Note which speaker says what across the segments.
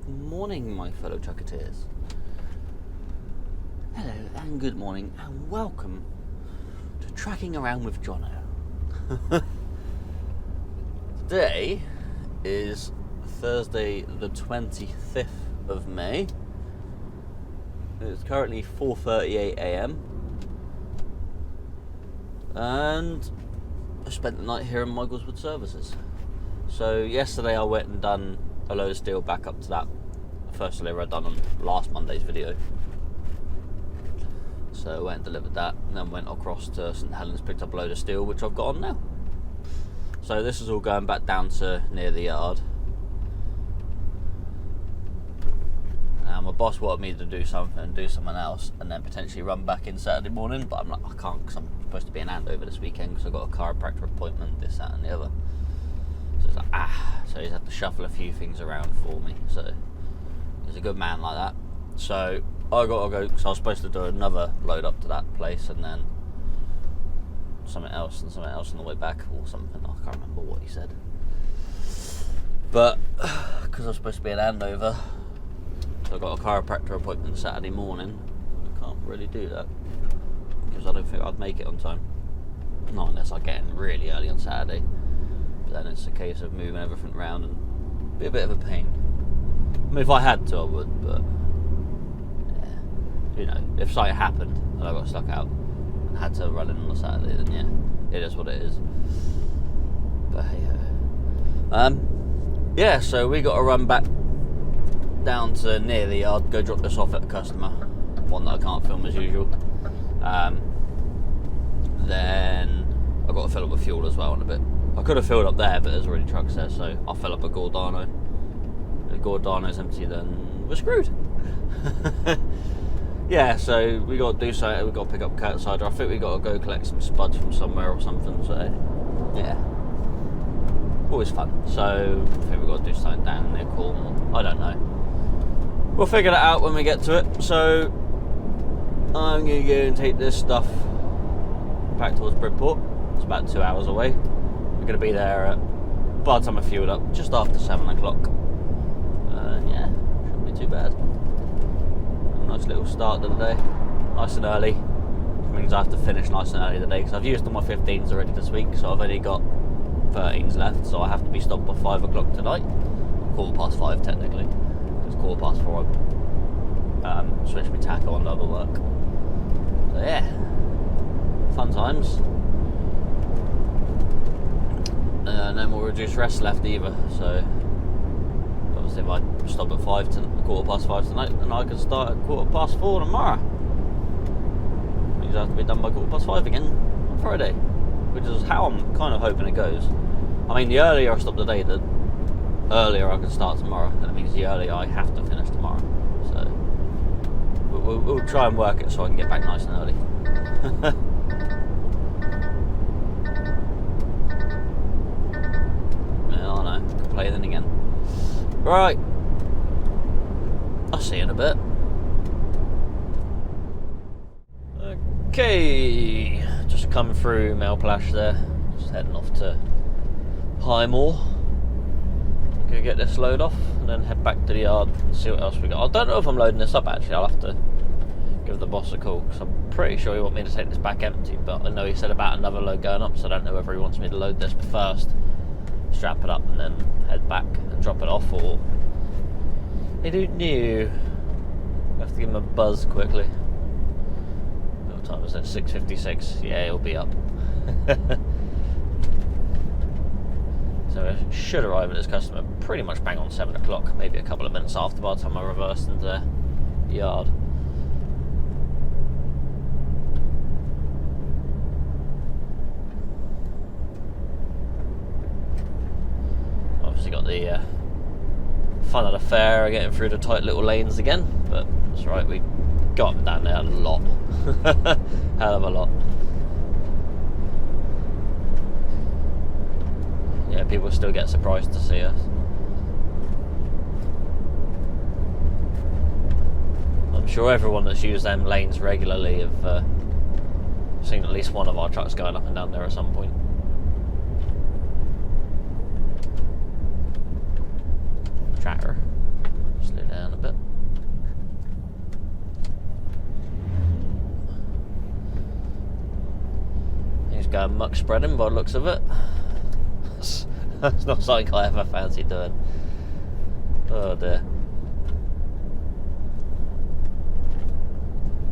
Speaker 1: Good morning, my fellow trucketeers. Hello and good morning and welcome to Tracking Around with Jono. Today is Thursday the 25th of May. It's currently 4:38 a.m. and I spent the night here in Michaelswood Services. So yesterday I went and done a load of steel back up to that first delivery I'd done on last Monday's video. So I went and delivered that and then went across to St Helens, picked up a load of steel which I've got on now. So this is all going back down to near the yard. My boss wanted me to do something and do something else and then potentially run back in Saturday morning, but I'm like, I can't because I'm supposed to be in Andover this weekend because I've got a chiropractor appointment, this, that and the other. So it's like, so he's had to shuffle a few things around for me. So he's a good man like that. So I got to go because I was supposed to do another load up to that place and then something else on the way back or something. I can't remember what he said. But because I was supposed to be in Andover, so I got a chiropractor appointment Saturday morning. I can't really do that because I don't think I'd make it on time. Not unless I get in really early on Saturday. But then it's a case of moving everything around and be a bit of a pain. I mean, if I had to, I would, but yeah, you know, if something happened and I got stuck out and had to run in on a Saturday, then yeah, it is what it is. But hey ho. Yeah, so we got to run back down to near the yard, go drop this off at a customer, one that I can't film as usual. Then I've got to fill up with fuel as well in a bit. I could have filled up there, but there's already trucks there, so I'll fill up a Gordano. If Gordano's empty, then we're screwed. Yeah, so we got to do something. We got to pick up cat cider. I think we got to go collect some spuds from somewhere or something. So yeah, always fun. So I think we got to do something down near Cornwall. I don't know. We'll figure that out when we get to it. So I'm going to go and take this stuff back towards Bridport. It's about 2 hours away. We're going to be there at, by the time I fueled up, just after 7 o'clock. Yeah, shouldn't be too bad. A nice little start to the day. Nice and early. Which means I have to finish nice and early today because I've used all my 15s already this week. So I've only got 13s left. So I have to be stopped by 5 o'clock tonight. 5:15 technically. It's 4:15. Switch my tackle on other work. So yeah, fun times. No more reduced rest left either. So obviously, if I stop at 5:15 tonight, then I can start at 4:15 tomorrow. Means I have to be done by 5:15 again on Friday, which is how I'm kind of hoping it goes. I mean, the earlier I stop today, the earlier I can start tomorrow, and it means the earlier I have to finish tomorrow. So we'll try and work it so I can get back nice and early. Yeah, I know, complaining again. Right, I'll see you in a bit. Okay, just coming through Melplash there, just heading off to Highmore. Go get this load off and then head back to the yard and see what else we got. I don't know if I'm loading this up actually. I'll have to give the boss a call because I'm pretty sure he wants me to take this back empty, but I know he said about another load going up, so I don't know whether he wants me to load this first, strap it up and then head back and drop it off, or I don't know. I have to give him a buzz quickly. What time is it? 6:56. Yeah, he'll be up. So I should arrive at this customer pretty much bang on 7 o'clock, maybe a couple of minutes after by the time I reversed into the yard. Obviously got the fun of the fair getting through the tight little lanes again, but that's right, we got them down there a lot. Hell of a lot. Yeah, people still get surprised to see us. I'm sure everyone that's used them lanes regularly have seen at least one of our trucks going up and down there at some point. Tractor. Slid he's going muck spreading by the looks of it. That's not something I ever fancy doing. Oh dear.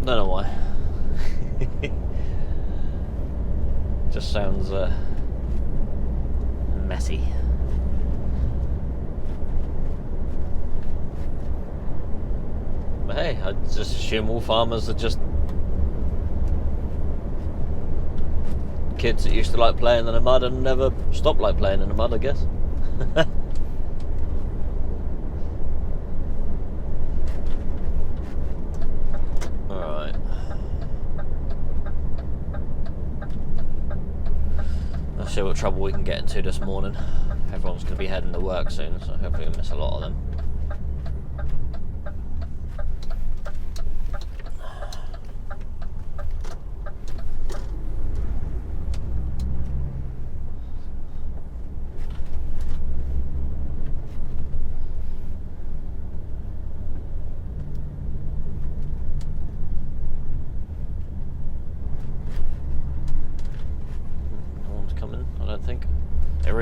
Speaker 1: Don't know why. Just sounds messy. But hey, I just assume all farmers are just kids that used to like playing in the mud and never stopped like playing in the mud, I guess. Alright. Let's see what trouble we can get into this morning. Everyone's going to be heading to work soon, so hopefully we'll miss a lot of them.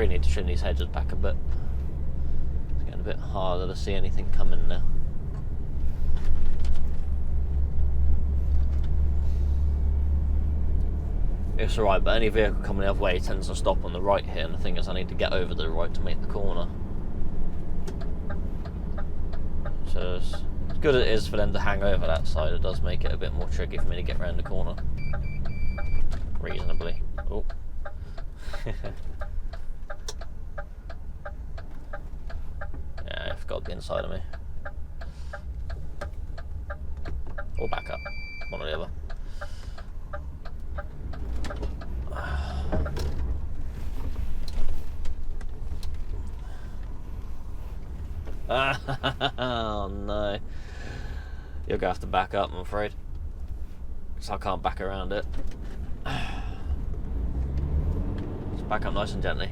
Speaker 1: Need to trim these hedges back a bit. It's getting a bit harder to see anything coming now. It's alright, but any vehicle coming the other way tends to stop on the right here, and the thing is I need to get over to the right to make the corner. So as good as it is for them to hang over that side, it does make it a bit more tricky for me to get around the corner. Reasonably. Oh. Got the inside of me. Or back up. One or the other. Oh no. You're gonna have to back up, I'm afraid. So I can't back around it. Just back up nice and gently.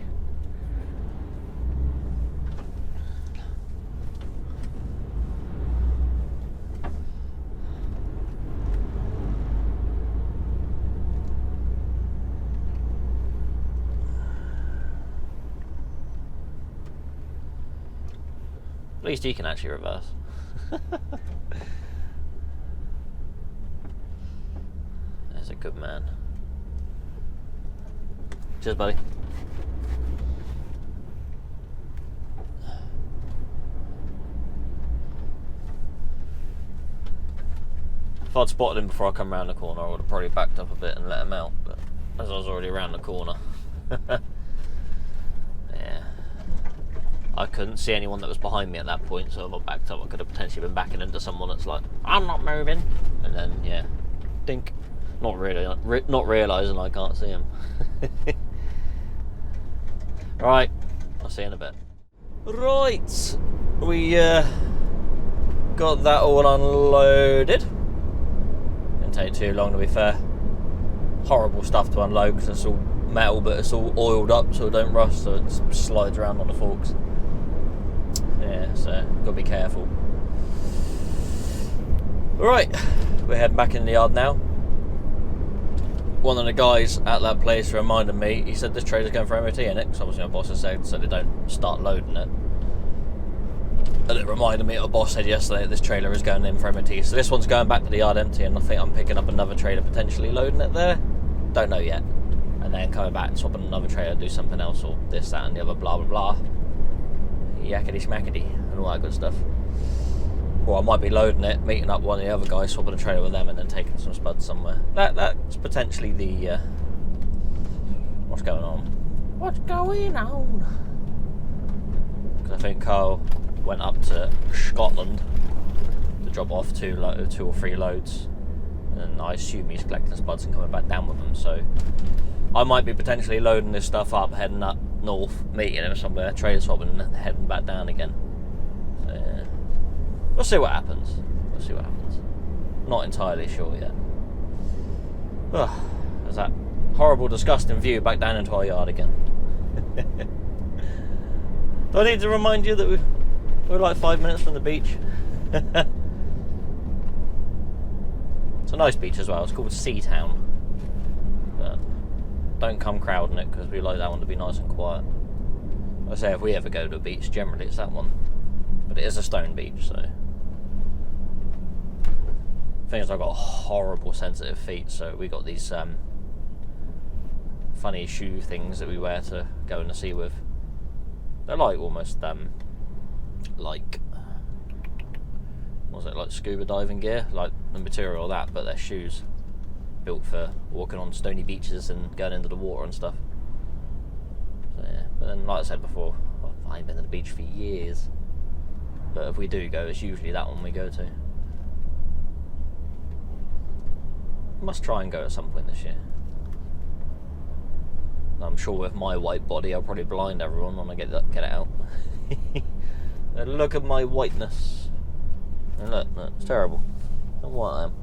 Speaker 1: At least he can actually reverse. There's a good man. Cheers, buddy. If I'd spotted him before I come round the corner, I would have probably backed up a bit and let him out, but as I was already around the corner. Yeah. I couldn't see anyone that was behind me at that point, so if I backed up I could have potentially been backing into someone that's like, I'm not moving, and then yeah, dink, not realising I can't see him. Right, I'll see you in a bit. Right, we got that all unloaded. Didn't take too long, to be fair. Horrible stuff to unload because it's all metal, but it's all oiled up so it don't rust, so it slides around on the forks. Yeah, so gotta be careful. Alright, we're heading back in the yard now. One of the guys at that place reminded me, he said this trailer's going for MOT in it, because obviously my boss has said so they don't start loading it. And it reminded me, a boss said yesterday that this trailer is going in for MOT. So this one's going back to the yard empty, and I think I'm picking up another trailer, potentially loading it there. Don't know yet. And then coming back and swapping another trailer, do something else, or this, that and the other, blah blah blah. Yakety schmackety and all that good stuff. Or I might be loading it, meeting up one of the other guys, swapping a trailer with them, and then taking some spuds somewhere. That's potentially the what's going on. What's going on? Because I think Carl went up to Scotland to drop off two or three loads, and I assume he's collecting spuds and coming back down with them. So I might be potentially loading this stuff up, heading up north, meeting him somewhere, trailer swapping, and then heading back down again. So yeah, we'll see what happens. We'll see what happens. Not entirely sure yet. Ugh, there's that horrible, disgusting view back down into our yard again. Do I need to remind you that we're like 5 minutes from the beach? It's a nice beach as well. It's called Seatown. But don't come crowding it, because we like that one to be nice and quiet. I say if we ever go to a beach, generally it's that one. But it is a stone beach, so. Thing is, I've got horrible sensitive feet, so we got these funny shoe things that we wear to go in the sea with. They're like almost like, what's it, like scuba diving gear, like the material of that, but they're shoes built for walking on stony beaches and going into the water and stuff. So yeah, but then like I said before, I ain't been to the beach for years, but if we do go, it's usually that one we go to. Must try and go at some point this year. I'm sure with my white body I'll probably blind everyone when I get it out. And look at my whiteness. And look, it's terrible. Look what I am.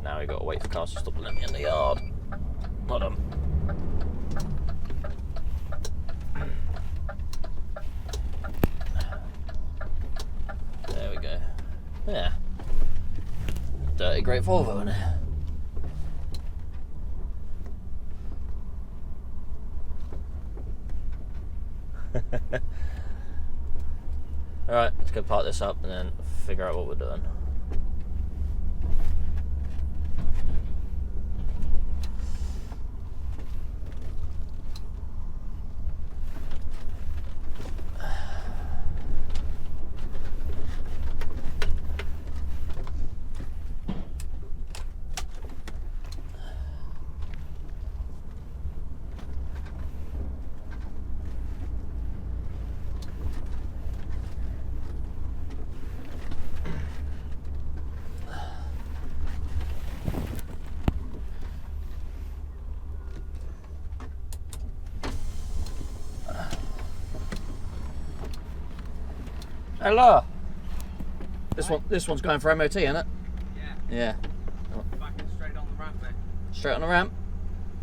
Speaker 1: Now we gotta wait for cars to stop letting me in the yard. Hold on. There we go. Yeah. Dirty great Volvo in it. Alright, let's go park this up and then figure out what we're doing. Hello. This one's going for MOT, isn't it? Yeah. Yeah.
Speaker 2: Back in straight on the ramp there.
Speaker 1: Straight on the ramp?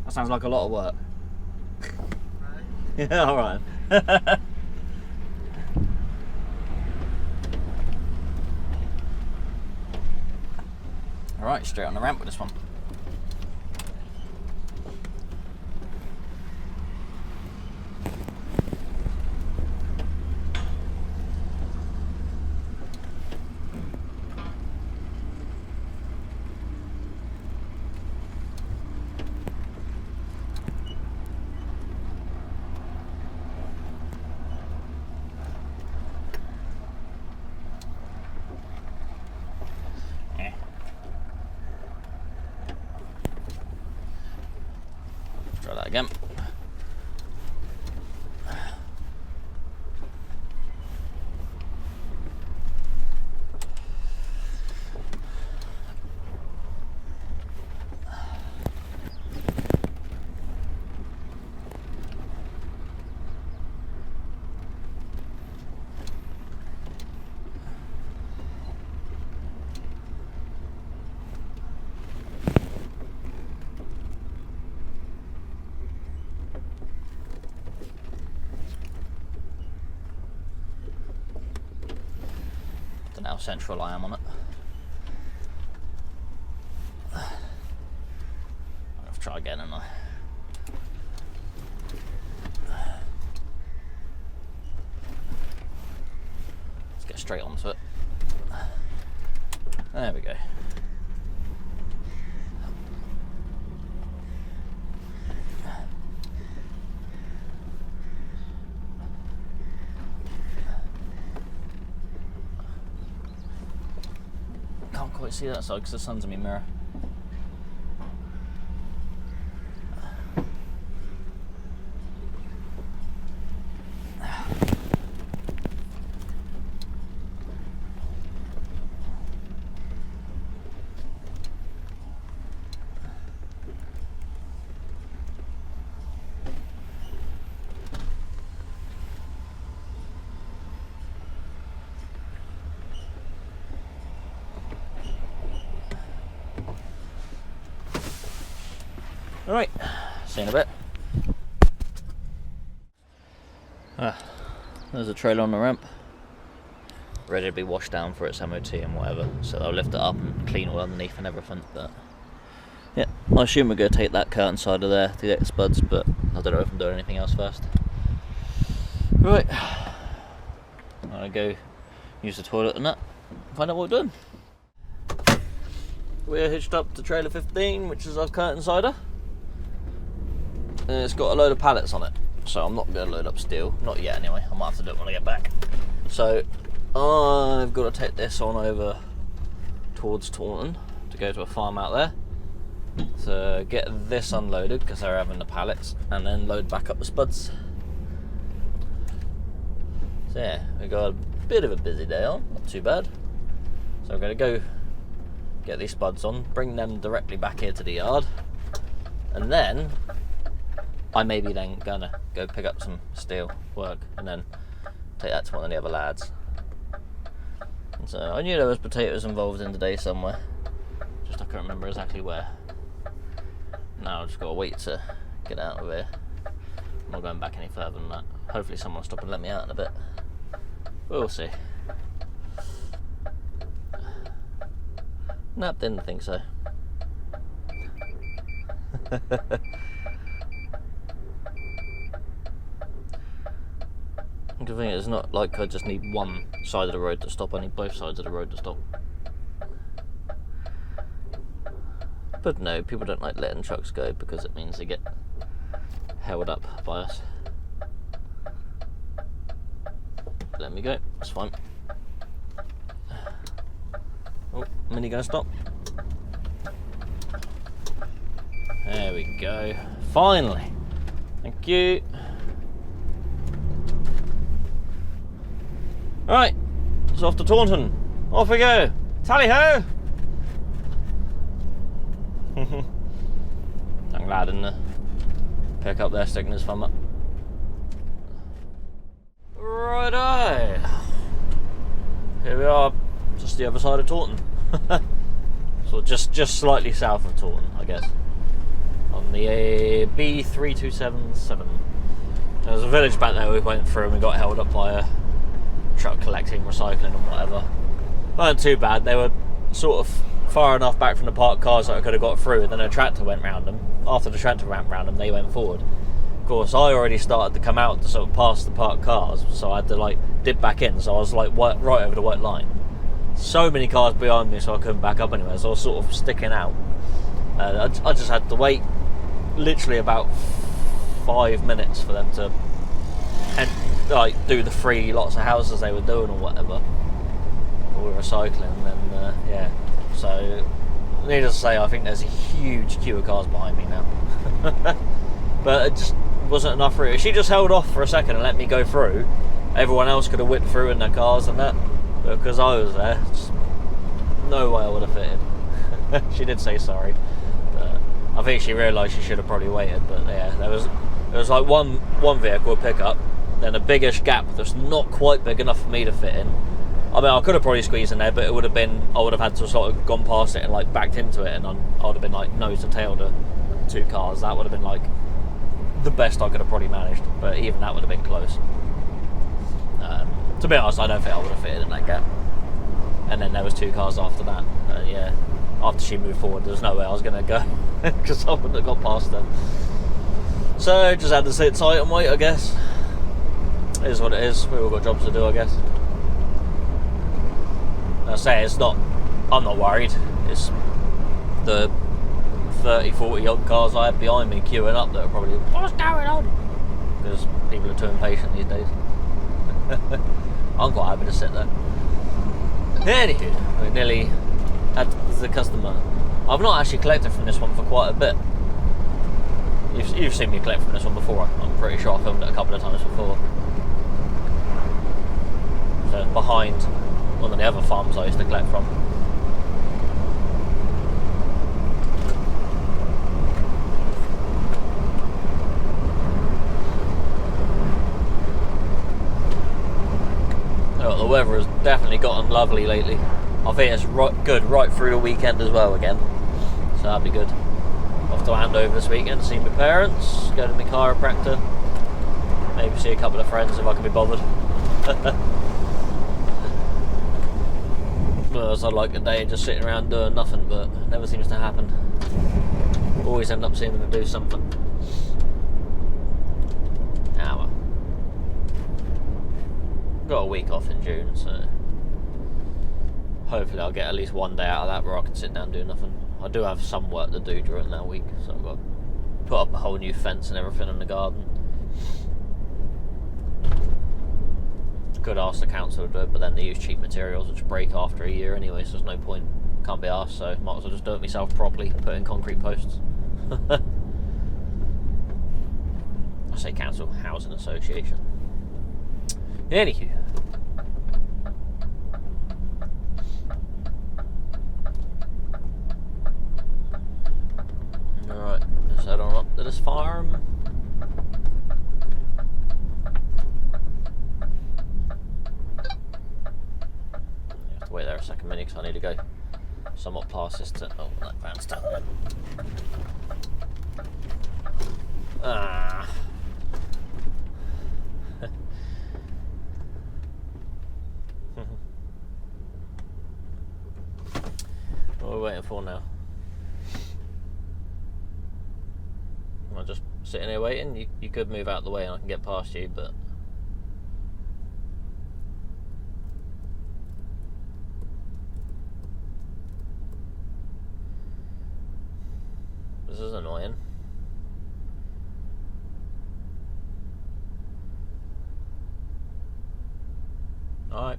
Speaker 1: That sounds like a lot of work.
Speaker 2: Right.
Speaker 1: Yeah, alright. Alright, straight on the ramp with this one. Try that again. Don't know how central I am on it. I'll have to try again, and let's get straight onto it. There we go. Can't quite see that side because the sun's in my mirror. Alright, see you in a bit. There's a trailer on the ramp, ready to be washed down for its MOT and whatever, so I'll lift it up and clean all underneath and everything. But yeah, I assume we're going to take that curtain side of there to get the spuds, but I don't know if I'm doing anything else first. Right, I'm going to go use the toilet and that, find out what we're doing. We're hitched up to trailer 15, which is our curtain sider. And it's got a load of pallets on it, so I'm not going to load up steel, not yet anyway. I might have to do it when I get back. So I've got to take this on over towards Taunton to go to a farm out there to get this unloaded because they're having the pallets, and then load back up the spuds. So yeah, we got a bit of a busy day on, not too bad. So we're going to go get these spuds on, bring them directly back here to the yard, and then I may be then gonna go pick up some steel work and then take that to one of the other lads. And so I knew there was potatoes involved in today somewhere, just I can't remember exactly where. Now I've just got to wait to get out of here. I'm not going back any further than that. Hopefully someone will stop and let me out in a bit. We'll see. Nope, didn't think so. The thing is, it's not like I just need one side of the road to stop, I need both sides of the road to stop. But no, people don't like letting trucks go because it means they get held up by us. Let me go, that's fine. Oh, Mini gonna stop. There we go. Finally. Thank you. Right, it's off to Taunton. Off we go. Tally ho! I'm glad in the pick up there, sticking his thumb up. Righto. Here we are, just the other side of Taunton. So just slightly south of Taunton, I guess. On the B3277. There's a village back there we went through and we got held up by a truck collecting recycling and whatever. Weren't too bad, they were sort of far enough back from the parked cars that I could have got through, and then a tractor went round them. After the tractor went round them, they went forward. Of course, I already started to come out to sort of pass the parked cars, so I had to like dip back in, so I was like right over the white line. So many cars behind me, so I couldn't back up anywhere, so I was sort of sticking out. I just had to wait literally about 5 minutes for them to like do the 3 lots of houses they were doing or whatever, or recycling, and then yeah. So needless to say, I think there's a huge queue of cars behind me now. But it just wasn't enough route. If she just held off for a second and let me go through, everyone else could have whipped through in their cars and that. But because I was there, just no way I would have fitted. She did say sorry, but I think she realised she should have probably waited. But yeah, there was like one vehicle pickup, then a biggish gap that's not quite big enough for me to fit in. I mean, I could have probably squeezed in there, but it would have been, I would have had to sort of gone past it and like backed into it, and I would have been like nose to tail to 2 cars. That would have been like the best I could have probably managed, but even that would have been close. To be honest, I don't think I would have fitted in that gap. And then there was 2 cars after that. Yeah, after she moved forward, there was no way I was going to go because I wouldn't have got past her. So just had to sit tight and wait, I guess. It is what it is. We've all got jobs to do, I guess. I say I'm not worried. It's the 30, 40 odd cars I had behind me queuing up that are probably, what's going on? Because people are too impatient these days. I'm quite happy to sit there. Anywho, we nearly had the customer. I've not actually collected from this one for quite a bit. You've seen me collect from this one before. I'm pretty sure I filmed it a couple of times before. So it's behind one of the other farms I used to collect from. Oh, the weather has definitely gotten lovely lately. I think it's good right through the weekend as well again. So that'll be good. Off to Andover this weekend to see my parents, go to my chiropractor, Maybe see a couple of friends if I can be bothered. Whereas I'd like a day just sitting around doing nothing, but it never seems to happen. Always end up seeing them to do something. Well. Got a week off in June, so hopefully I'll get at least one day out of that where I can sit down and do nothing. I do have some work to do during that week, so I've got to put up a whole new fence and everything in the garden. Could ask the council to do it, but then they use cheap materials which break after a year anyway, so there's no point. Can't be asked, so might as well just do it myself properly, put in concrete posts. I say council, housing association. Anywho. Alright, let's head on up to this farm. You have to wait there a second minute because I need to go somewhat past this to... Oh, that van's down there. What are we waiting for now? Am I just sitting here waiting? You could move out of the way and I can get past you, but... This is annoying. Alright.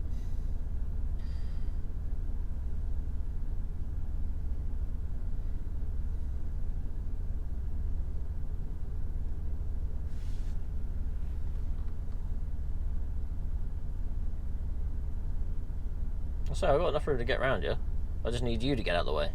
Speaker 1: Sorry, I've got enough room to get around you. I just need you to get out of the way.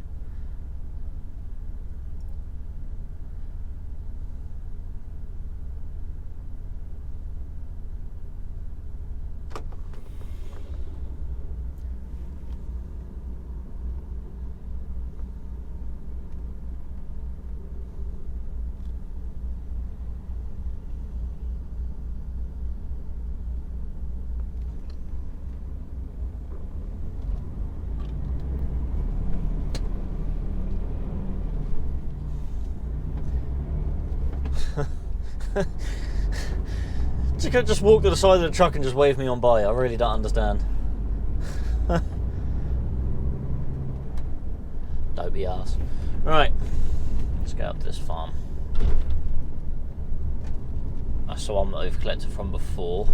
Speaker 1: You could just walk to the side of the truck and just wave me on by. I really don't understand. Dopey ass. Right, let's go up to this farm. That's the one that we've collected from before.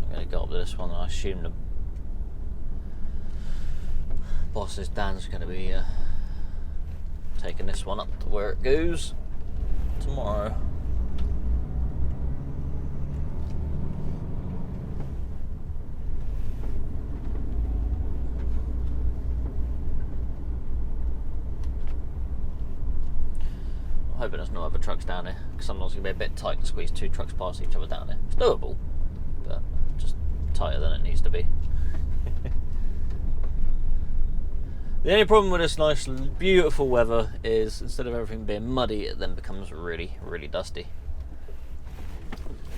Speaker 1: I'm going to go up to this one, and I assume the boss's Dan's going to be taking this one up to where it goes tomorrow. I'm hoping there's no other trucks down here, because sometimes it's going to be a bit tight to squeeze two trucks past each other down here. It's doable, but just tighter than it needs to be. The only problem with this nice, beautiful weather is instead of everything being muddy, it then becomes really, really dusty.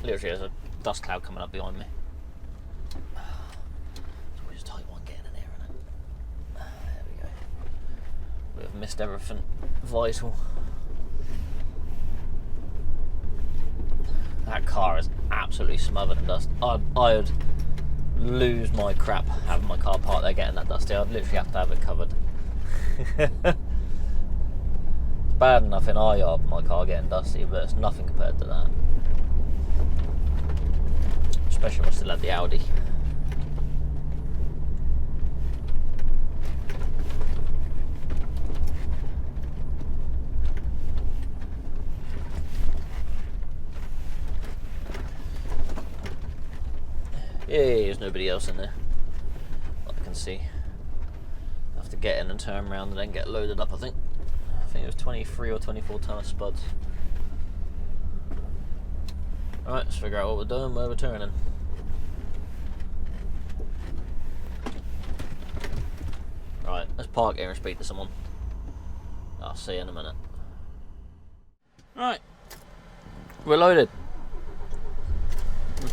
Speaker 1: Literally, there's a dust cloud coming up behind me. It's always a tight one getting in here, isn't it? There we go. We've missed everything vital. That car is absolutely smothered in dust. I'd lose my crap having my car parked there getting that dusty. I'd literally have to have it covered. It's bad enough in our yard my car getting dusty, but it's nothing compared to that. Especially when I still had the Audi. Yay, there's nobody else in there. I can see. I have to get in and turn around and then get loaded up, I think. I think it was 23 or 24 ton of spuds. Alright, let's figure out what we're doing, where we're turning. Right, let's park here and speak to someone. I'll see you in a minute. Right, we're loaded.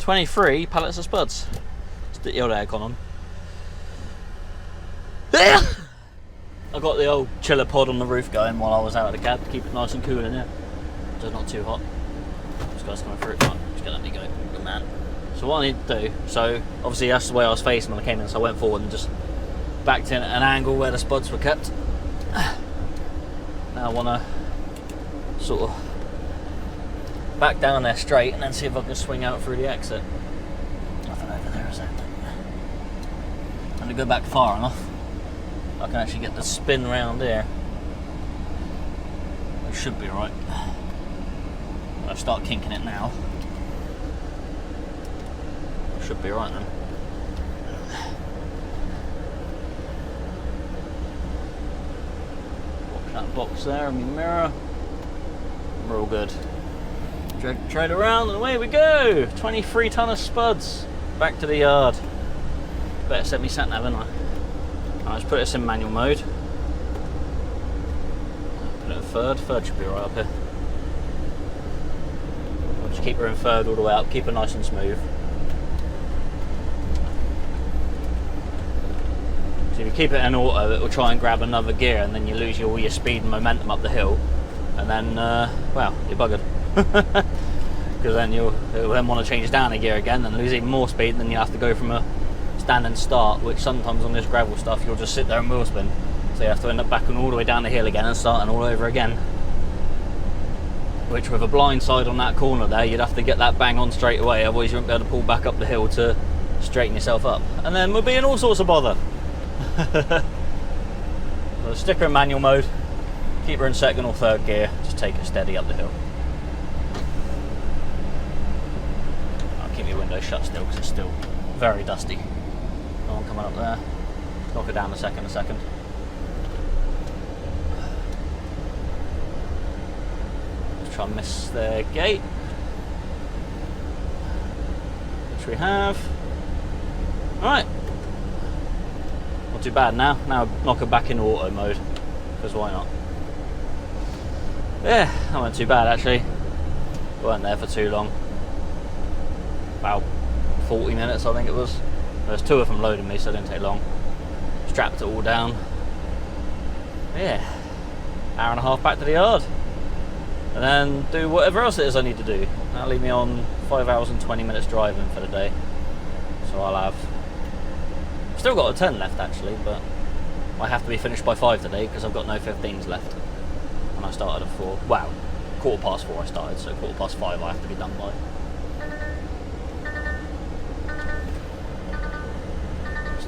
Speaker 1: 23 pallets of spuds. Let's get the old aircon on. I got the old chiller pod on the roof going while I was out of the cab to keep it nice and cool in there. So it's not too hot. This guy's coming through. Right, just gonna let me go. Good man. So what I need to do, so obviously that's the way I was facing when I came in, so I went forward and just backed in at an angle where the spuds were kept. Now I want to sort of back down there straight and then see if I can swing out through the exit. Nothing over there, is there? And to go back far enough, I can actually get the spin round here. It should be right. I'll start kinking it now. It should be right then. Watch that box there in my mirror. We're all good. Drag the trade around and away we go. 23 ton of spuds. Back to the yard. Better set me sat nav, haven't I? Right, let's put this in manual mode. Put it in third. Third should be right up here. I'll just keep her in third all the way up. Keep her nice and smooth. So if you keep it in auto, it will try and grab another gear, and then you lose all your speed and momentum up the hill, and then well, you're buggered. Because then it'll then want to change down a gear again and lose even more speed, and then you have to go from a standing start, which sometimes on this gravel stuff you'll just sit there and wheel spin, so you have to end up backing all the way down the hill again and starting all over again, which with a blind side on that corner there, you'd have to get that bang on straight away, otherwise you won't be able to pull back up the hill to straighten yourself up, and then we'll be in all sorts of bother. So stick her in manual mode, keep her in second or third gear, just take it steady up the hill. I'll keep your window shut still because it's still very dusty. No one coming up there. Knock it down a second. Let's try and miss their gate, which we have. Alright. Not too bad now. Now knock her back in auto mode, because why not? Yeah, that wasn't too bad actually. Weren't there for too long. About 40 minutes I think it was. There's two of them loading me, so it didn't take long. Strapped it all down. Yeah, hour and a half back to the yard, and then do whatever else it is I need to do. That'll leave me on 5 hours and 20 minutes driving for the day. So I'll have still got a 10 left actually, but I have to be finished by 5 today because I've got no 15s left. And I started at 4. Wow, 4:15 I started, so 5:15 I have to be done by.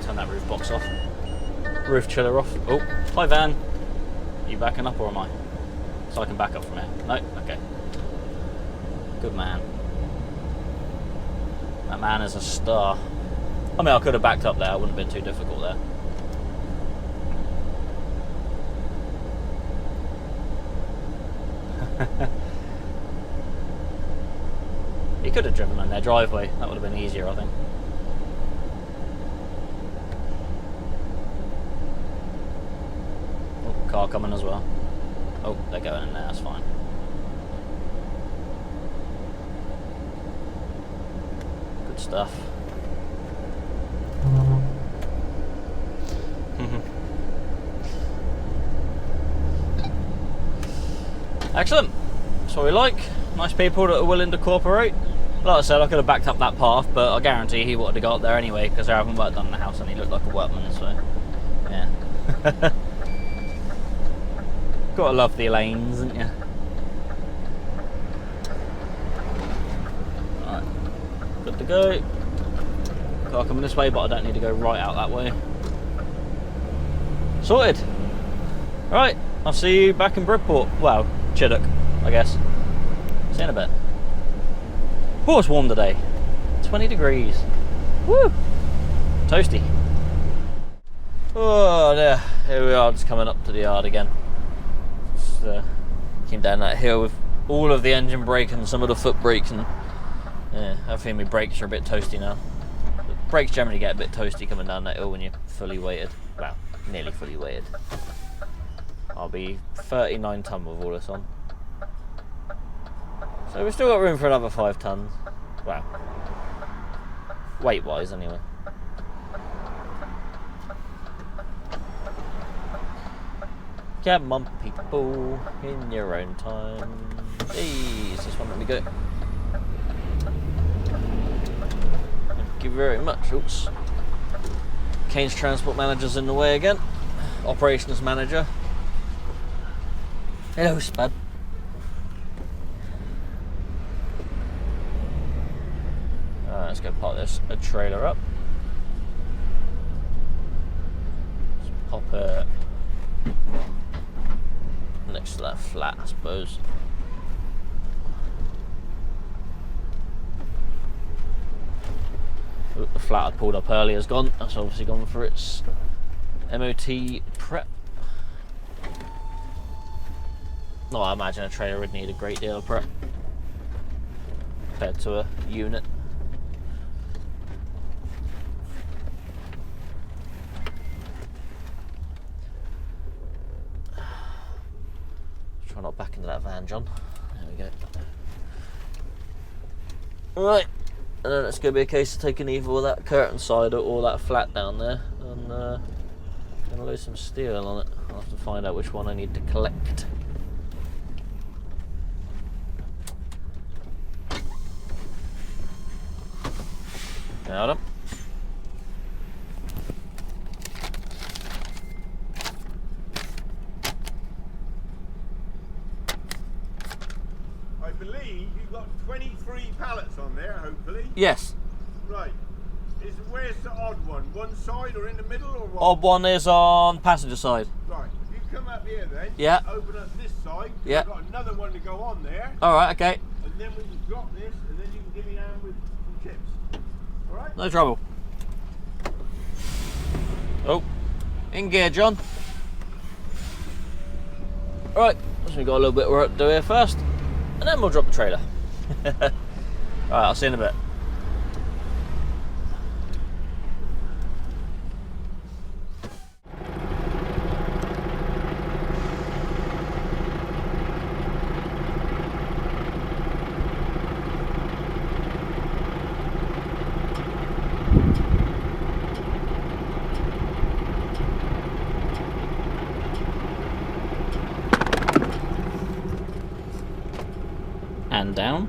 Speaker 1: Turn that roof box off. Roof chiller off. Oh, hi van. Are you backing up or am I? So I can back up from here. No? Okay. Good man. That man is a star. I mean, I could have backed up there. It wouldn't have been too difficult there. He could have driven in their driveway. That would have been easier, I think. Car coming as well. Oh, they're going in there, that's fine. Good stuff. Excellent. That's what we like. Nice people that are willing to cooperate. Like I said, I could have backed up that path, but I guarantee he would have got up there anyway because they're having work done in the house and he looked like a workman, so yeah. Gotta love the lanes, haven't you? Alright, good to go. Car coming this way, but I don't need to go right out that way. Sorted. Right, I'll see you back in Bridport. Well, Chiddock, I guess. See you in a bit. Oh, it's warm today. 20 degrees. Woo! Toasty. Oh, there. Here we are, just coming up to the yard again. Just came down that hill with all of the engine brake and some of the foot brakes, and yeah, I think my brakes are a bit toasty now. The brakes generally get a bit toasty coming down that hill when you're fully weighted. Well, nearly fully weighted. I that'll be 39 tonne with all this on. So we've still got room for another 5 tonnes. Well, weight wise anyway. Come on people, in your own time. Hey, is this one let me go? Thank you very much. Oops. Cains transport manager's in the way again. Operations manager. Hello, Spud. Let's go park this trailer up. Let's pop it next to that flat, I suppose. Ooh, the flat I pulled up earlier is gone. That's obviously gone for its MOT prep. No, I imagine a trailer would need a great deal of prep compared to a unit. Try not back into that van, John. There we go. Right, and then it's going to be a case of taking either all that curtain side or all that flat down there and going to load some steel on it. I'll have to find out which one I need to collect. Got him.
Speaker 2: I believe you've got 23 pallets on there, hopefully.
Speaker 1: Yes.
Speaker 2: Right. Where's the odd one? One side or in the middle or what?
Speaker 1: Odd one is on passenger side.
Speaker 2: Right. You come up here then.
Speaker 1: Yeah.
Speaker 2: Open up this side.
Speaker 1: Yeah.
Speaker 2: We've got another one to go on there.
Speaker 1: Alright, okay.
Speaker 2: And then we can drop this and then you can give me a hand with some chips. Alright?
Speaker 1: No trouble. Oh, in gear, John. Alright, so we've got a little bit of work to do here first, and then we'll drop the trailer. Alright, I'll see you in a bit. And down.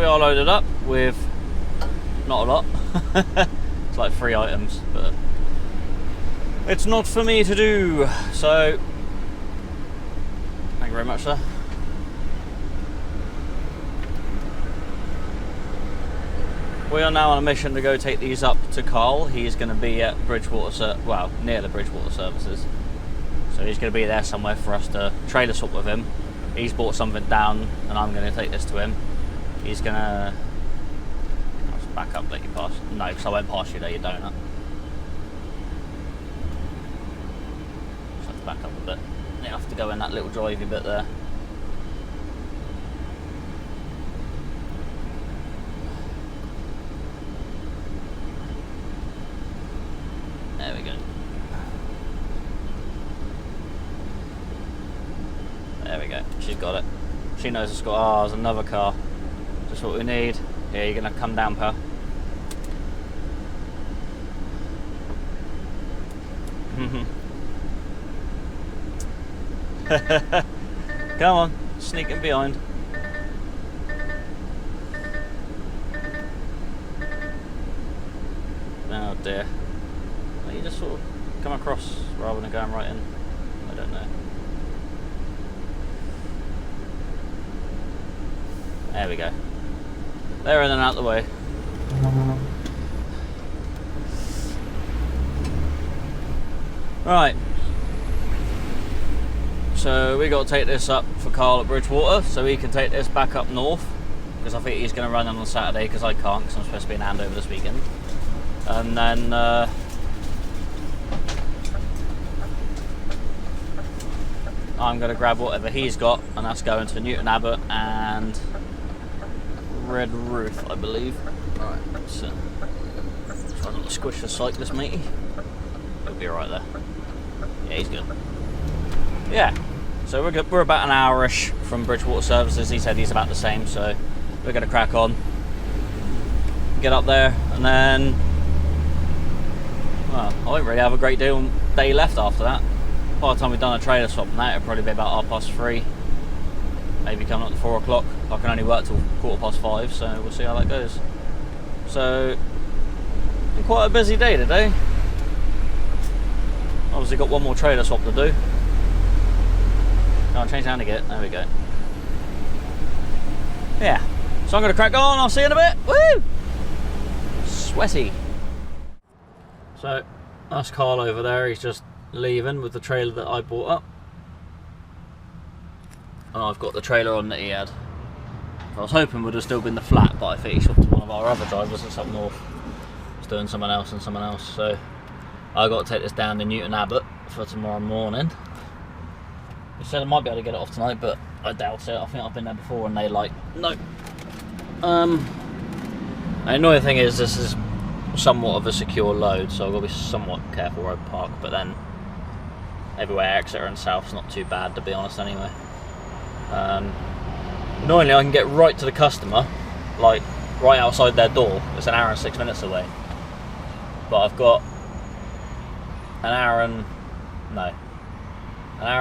Speaker 1: we are loaded up with not a lot. It's like 3 items, but it's not for me to do. So thank you very much, sir. We are now on a mission to go take these up to Carl. He's going to be at Bridgewater, well, near the Bridgewater services. So he's going to be there somewhere for us to trailer swap with him. He's bought something down, and I'm going to take this to him. He's going to... I'll just back up, let you pass. No, because I won't pass you there, you donut. Just have to back up a bit. You have to go in that little drivey bit there. There we go. There we go. She's got it. She knows it's got. Oh, there's another car. Just what we need. Yeah, you're gonna come down, pal. Come on, sneak in behind. Oh dear. You just sort of come across rather than going right in. I don't know. There we go. They're in and out the way. Right. So we got to take this up for Carl at Bridgewater so he can take this back up north, because I think he's going to run on Saturday because I can't, because I'm supposed to be in handover this weekend. And then I'm going to grab whatever he's got, and that's going to Newton Abbot and Red Roof, I believe. Alright, so try not to squish the cyclist, matey. He'll be right there. Yeah, he's good. Yeah, so we're good. We're about an hour-ish from Bridgewater Services. He said he's about the same, so we're going to crack on, get up there, and then, well, I won't really have a great day left after that. By the time we've done a trailer swap and that, it'll probably be about 3:30, maybe coming up to 4 o'clock. I can only work till 5:15, so we'll see how that goes. So, quite a busy day today. Obviously got one more trailer swap to do. I'll change down to get. There we go. Yeah, so I'm going to crack on. I'll see you in a bit. Woo! Sweaty. So, that's Carl over there. He's just leaving with the trailer that I bought up. And I've got the trailer on that he had. I was hoping would have still been the flat, but I think he swapped to one of our other drivers that's up north. He's doing someone else and someone else, so I got to take this down to Newton Abbot for tomorrow morning. He said I might be able to get it off tonight, but I doubt it. I think I've been there before and they like, no. The annoying thing is this is somewhat of a secure load, so I've got to be somewhat careful where I park, but then everywhere Exeter and South's not too bad, to be honest, anyway. Annoyingly, I can get right to the customer, like right outside their door. It's an hour and 6 minutes away, but I've got an hour and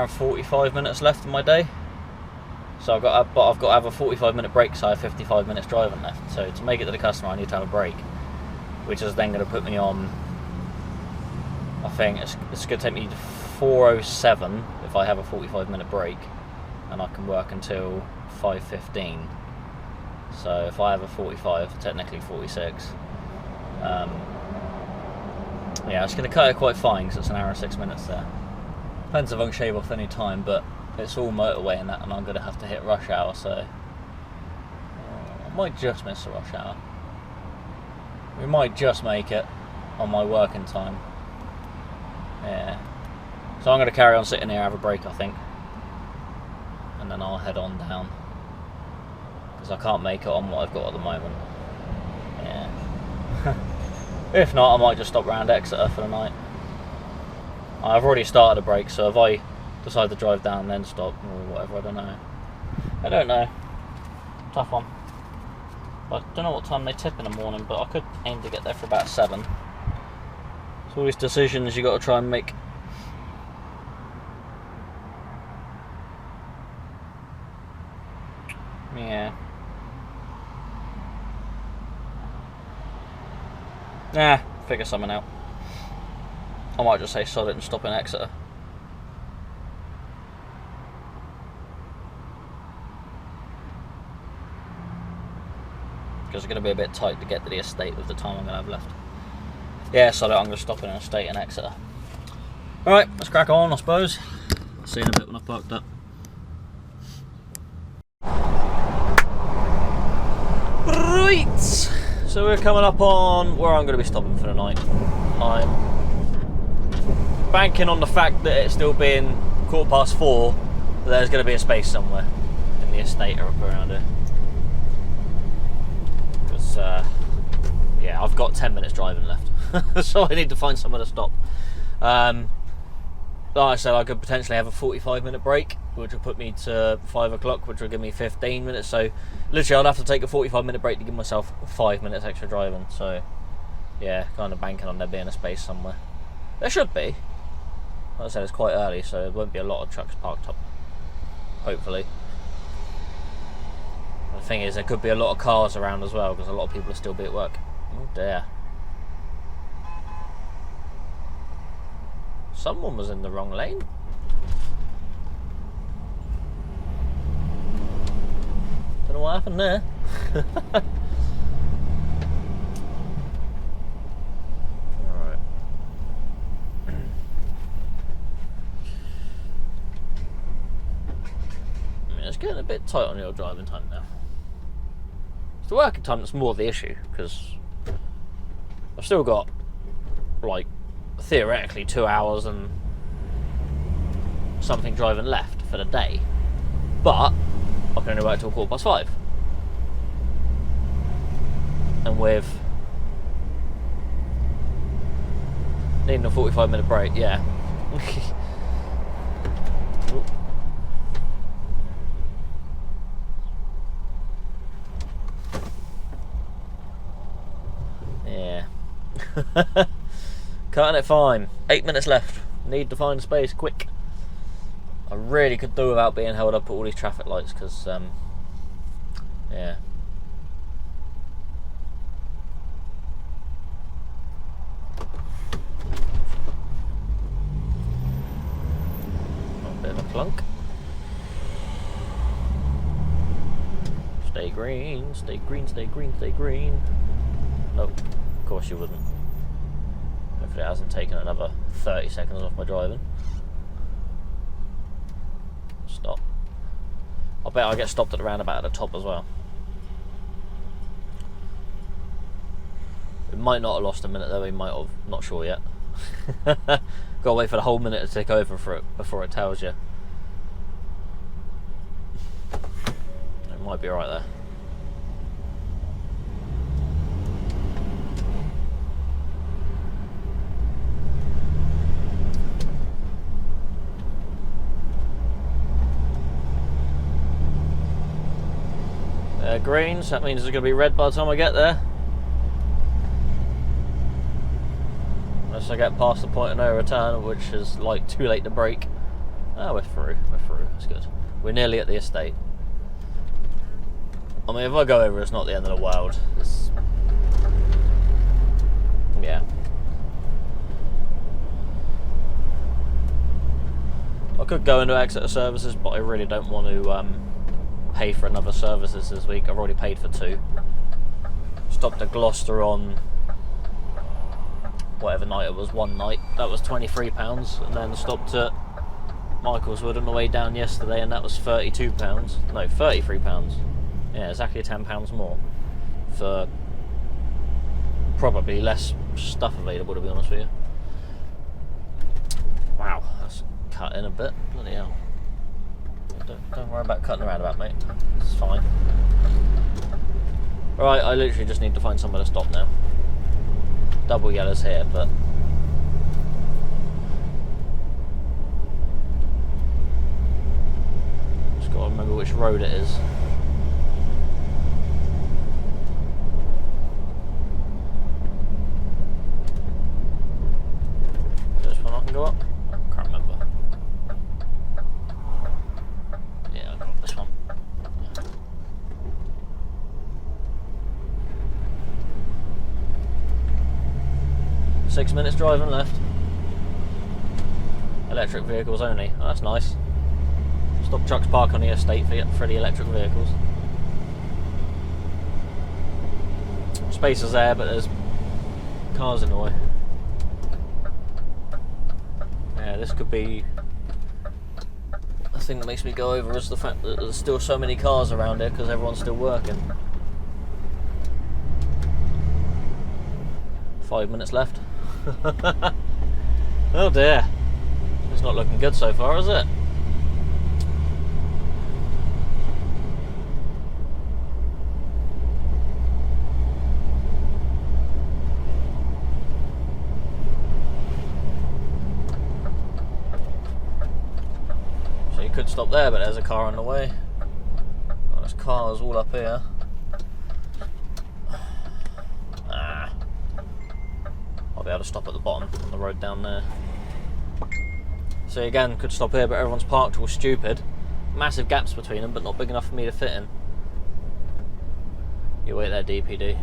Speaker 1: 45 minutes left in my day. So I've got to have a 45-minute break, so I have 55 minutes driving left. So to make it to the customer, I need to have a break, which is then going to put me on, I think it's going to take me to 4:07 if I have a 45-minute break, and I can work until 5:15. So if I have a 45, technically 46. Yeah, it's going to cut it quite fine because it's an hour and 6 minutes there. Depends if I can shave off any time, but it's all motorway and that, and I'm going to have to hit rush hour, so I might just miss the rush hour. We might just make it on my working time. Yeah. So I'm going to carry on sitting here, have a break, I think, and then I'll head on down, because I can't make it on what I've got at the moment. Yeah. If not, I might just stop round Exeter for the night. I've already started a break, so if I decide to drive down then stop or whatever, I don't know. I don't know. Tough one. I don't know what time they tip in the morning, but I could aim to get there for about 7. It's all these decisions you got to try and make. Yeah. Nah, figure something out. I might just say sod it and stop in Exeter. Because it's going to be a bit tight to get to the estate with the time I'm going to have left. Yeah, sod it, I'm going to stop in an estate in Exeter. Alright, let's crack on, I suppose. I'll see you in a bit when I've parked up. Right, so we're coming up on where I'm going to be stopping for the night. I'm banking on the fact that it's still being 4:15, that there's going to be a space somewhere in the estate or up around here. Because, yeah, I've got 10 minutes driving left, so I need to find somewhere to stop. Like I said, I could potentially have a 45-minute break, which will put me to 5 o'clock, which will give me 15 minutes. So, literally, I'd have to take a 45-minute break to give myself 5 minutes extra driving. So, yeah, kind of banking on there being a space somewhere. There should be. Like I said, it's quite early, so there won't be a lot of trucks parked up. Hopefully. The thing is, there could be a lot of cars around as well, because a lot of people will still be at work. Oh dear. Someone was in the wrong lane. Don't know what happened there. Alright. I mean, it's getting a bit tight on your driving time now. It's the working time that's more the issue, because I've still got, like, theoretically 2 hours and something driving left for the day, but I can only work till 5:15, and with needing a 45-minute break, yeah. Yeah. Cutting it fine. 8 minutes left. Need to find a space quick. I really could do without being held up at all these traffic lights, because, yeah. A bit of a clunk. Stay green, stay green, stay green, stay green. Nope, of course you wouldn't. Hopefully it hasn't taken another 30 seconds off my driving. Stop. I bet I'll get stopped at the roundabout at the top as well. It might not have lost a minute though, we might have, not sure yet. Gotta wait for the whole minute to tick over for it before it tells you. It might be right there. Greens, that means it's going to be red by the time I get there. Unless I get past the point of no return, which is like too late to brake. Oh, we're through, that's good. We're nearly at the estate. I mean, if I go over, it's not the end of the world. It's... yeah. I could go into Exeter services, but I really don't want to pay for another services this week. I've already paid for 2. Stopped at Gloucester on whatever night it was, one night. That was £23, and then stopped at Michaelswood on the way down yesterday, and that was £32. No, £33. Yeah, exactly £10 more for probably less stuff available, to be honest with you. Wow, that's cut in a bit. Bloody hell. Don't worry about cutting around about, mate. It's fine. Right, I literally just need to find somewhere to stop now. Double yellows here, but just gotta remember which road it is. This one I can go up? Can't remember. Yeah, I got this one. 6 minutes driving left. Electric vehicles only. Oh, that's nice. Stop trucks park on the estate for the electric vehicles. Space is there, but there's cars in the way. Yeah, this could be... The thing that makes me go over is the fact that there's still so many cars around here because everyone's still working. 5 minutes left. Oh dear. It's not looking good so far, is it? So you could stop there, but there's a car on the way. Oh, there's cars all up here. I'll be able to stop at the bottom on the road down there. So again, could stop here, but everyone's parked all stupid. Massive gaps between them, but not big enough for me to fit in. You wait there, DPD.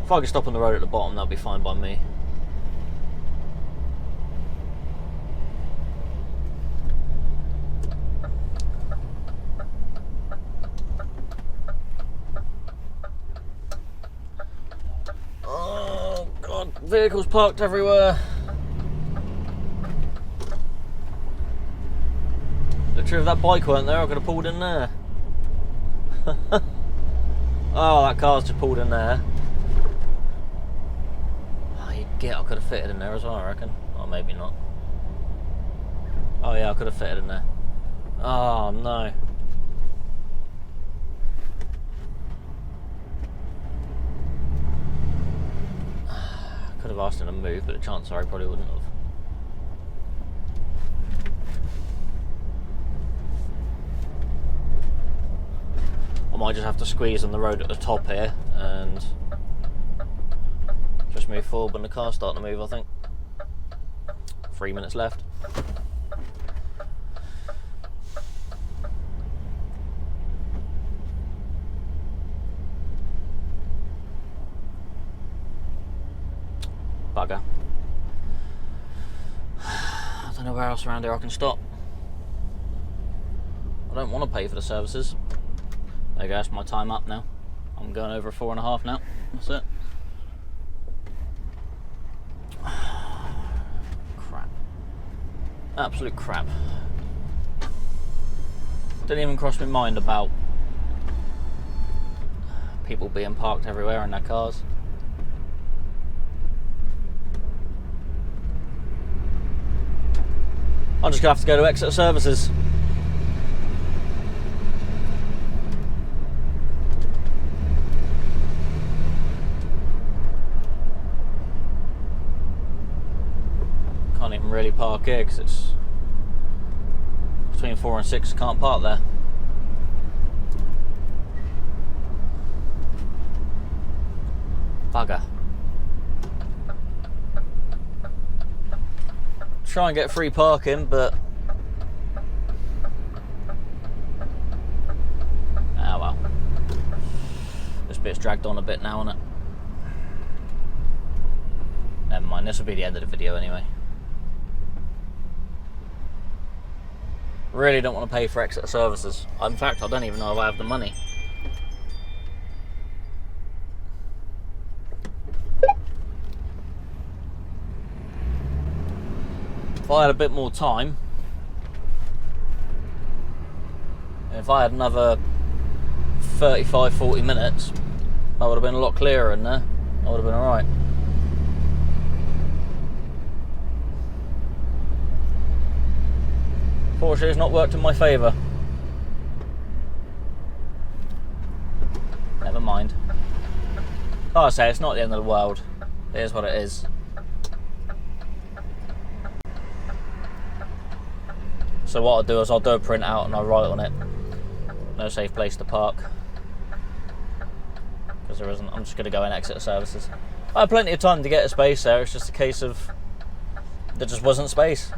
Speaker 1: If I could stop on the road at the bottom, that'd be fine by me. Oh God, vehicles parked everywhere. Literally, if that bike weren't there, I could have pulled in there. Oh, that car's just pulled in there. Oh, you get, I could have fitted in there as well, I reckon. Or maybe not. Oh yeah, I could have fitted in there. Oh no. Could have asked him to move, but the chances are he probably wouldn't have. I might just have to squeeze on the road at the top here and just move forward when the car's starting to move, I think. 3 minutes left. Bugger. I don't know where else around here I can stop. I don't want to pay for the services. There you go, that's my time up now. I'm going over 4.5 now. That's it. Crap. Absolute crap. Didn't even cross my mind about people being parked everywhere in their cars. I'm just going to have to go to exit services. Can't even really park here because it's between 4 and 6. Can't park there. Bugger. Try and get free parking, but ah well. This bit's dragged on a bit now, isn't it? Never mind, this will be the end of the video anyway. Really don't want to pay for exit services. In fact, I don't even know if I have the money. If I had a bit more time, if I had another 35-40 minutes, I would have been a lot clearer in there. I would have been alright. Fortunately, it's not worked in my favour. Never mind. Like I say, it's not the end of the world. It is what it is. So what I'll do is I'll do a print out and I'll write on it, no safe place to park, because there isn't. I'm just going to go and exit services. I had plenty of time to get a space there. It's just a case of there just wasn't space.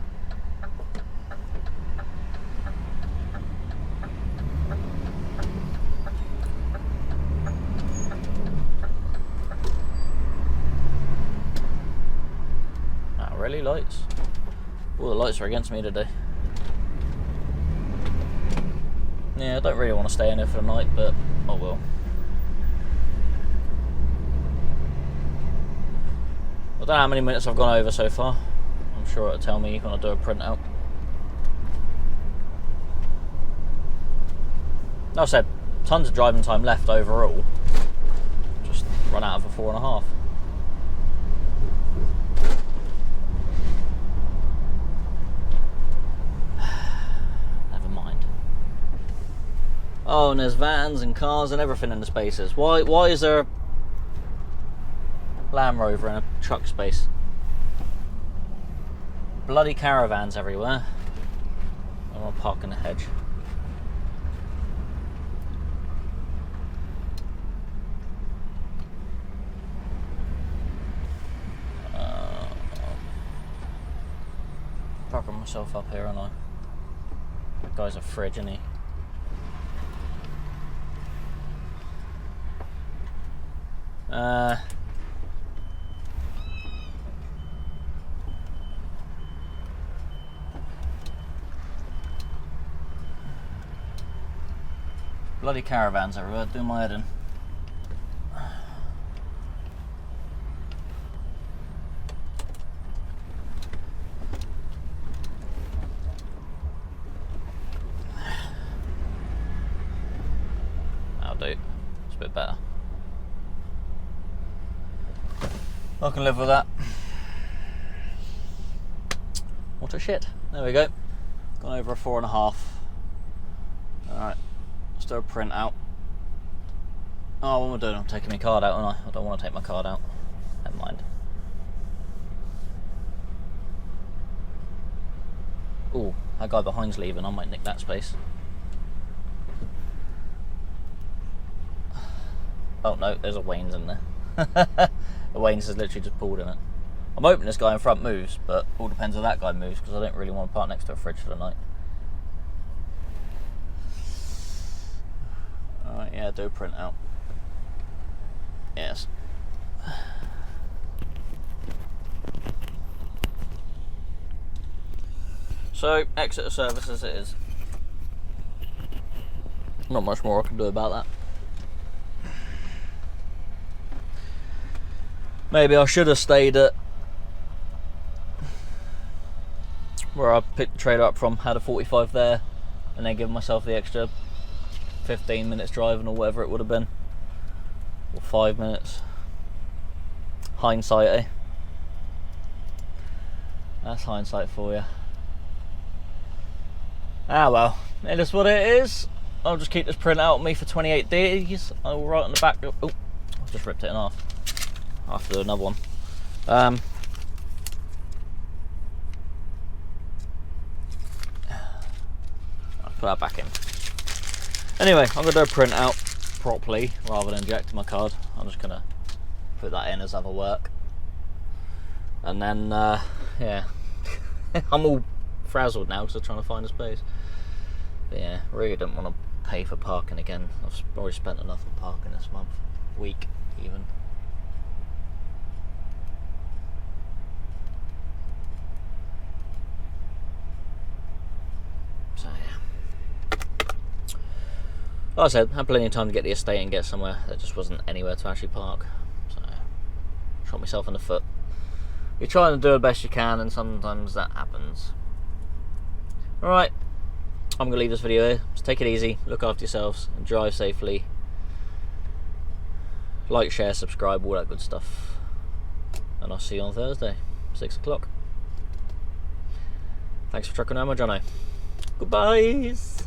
Speaker 1: lights. All the lights are against me today. Yeah, I don't really want to stay in here for the night, but I will. I don't know how many minutes I've gone over so far. I'm sure it'll tell me when I do a printout. Like I said, tons of driving time left overall. Just run out of a 4.5. Never mind. Oh, and there's vans and cars and everything in the spaces. Why is there a Land Rover in a truck space? Bloody caravans everywhere. I want to park in the hedge. Parking myself up here, aren't I? That guy's a fridge, isn't he? Bloody caravans everywhere, do my head in. That'll do. It's a bit better. I can live with that. What a shit. There we go. Gone over a 4.5. Alright. Let's do a print out. Oh, what am I doing? I'm taking my card out, aren't I? I don't want to take my card out. Never mind. Ooh, that guy behind's leaving. I might nick that space. Oh no, there's a Wayne's in there. The Wayne's has literally just pulled in it. I'm hoping this guy in front moves, but all depends if that guy moves, because I don't really want to park next to a fridge for the night. Alright, yeah, do a print out. Yes. So, exit the service as it is. Not much more I can do about that. Maybe I should have stayed at where I picked the trailer up from, had a 45 there, and then given myself the extra 15 minutes driving or whatever it would have been, or 5 minutes. Hindsight, eh? That's hindsight for you. Ah well, it is what it is. I'll just keep this print out of me for 28 days. I will write on the back. Oh, I've just ripped it in half. I'll have to do another one. I'll put that back in. Anyway, I'm going to do a print out properly rather than injecting my card. I'm just going to put that in as other work. And then, yeah. I'm all frazzled now because I'm trying to find a space. But yeah, really don't want to pay for parking again. I've already spent enough on parking this month. Week, even. So yeah. Like I said, I had plenty of time to get the estate and get somewhere. There just wasn't anywhere to actually park. So, shot myself in the foot. You're trying to do the best you can, and sometimes that happens. Alright, I'm going to leave this video here. Just take it easy, look after yourselves, and drive safely. Like, share, subscribe, all that good stuff. And I'll see you on Thursday, 6 o'clock. Thanks for trucking home, my Jono. Goodbyes.